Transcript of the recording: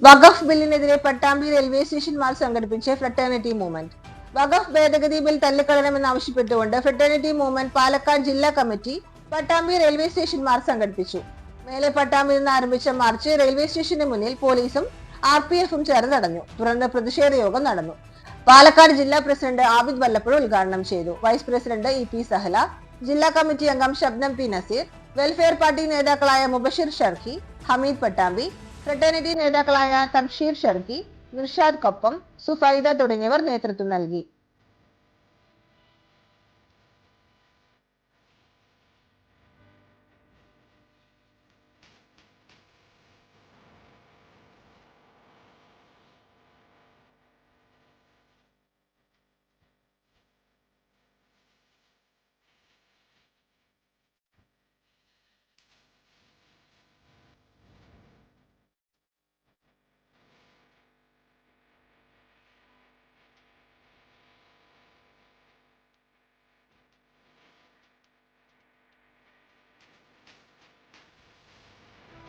വഖഫ് ബില്ലിനെതിരെ Pattambi railway station March സംഘടിപ്പിച്ച് fraternity movement. വഖഫ് ഭേദഗതി ബിൽ തള്ളിക്കളയണമെന്നാവശ്യപ്പെട്ടുകൊണ്ട് ഫ്രട്ടേണിറ്റി മൂവ്മെന്റ് പാലക്കാട് ജില്ലാ committee Pattambi railway station March സംഘടിപ്പിച്ചു. മേലെ പട്ടാമ്പിയിൽ നിന്ന് ആരംഭിച്ച മാർച്ച് റെയിൽവേ സ്റ്റേഷന് മുന്നിൽ പോലീസും RPF ചേർന്ന് തടഞ്ഞു. തുടർന്ന് പ്രതിഷേധ യോഗം നടന്നു. പാലക്കാട് ജില്ലാ പ്രസിഡന്റ് ആബിദ് വല്ലപ്പുഴ ഉദ്ഘാടനം ചെയ്തു. വൈസ് പ്രസിഡന്റ് EP സഹല, ജില്ലാ കമ്മിറ്റി അംഗം Shabnam P Naseer, welfare party നേതാക്കളായ മുബഷിർ ഷർക്കി, ഹമീദ് പട്ടാമ്പി, ഫ്രട്ടേണിറ്റി നേതാക്കളായ തംഷീർ ഷർക്കി, നിർഷാദ് കൊപ്പം, സുഫൈദ തുടങ്ങിയവർ നേതൃത്വം നൽകി.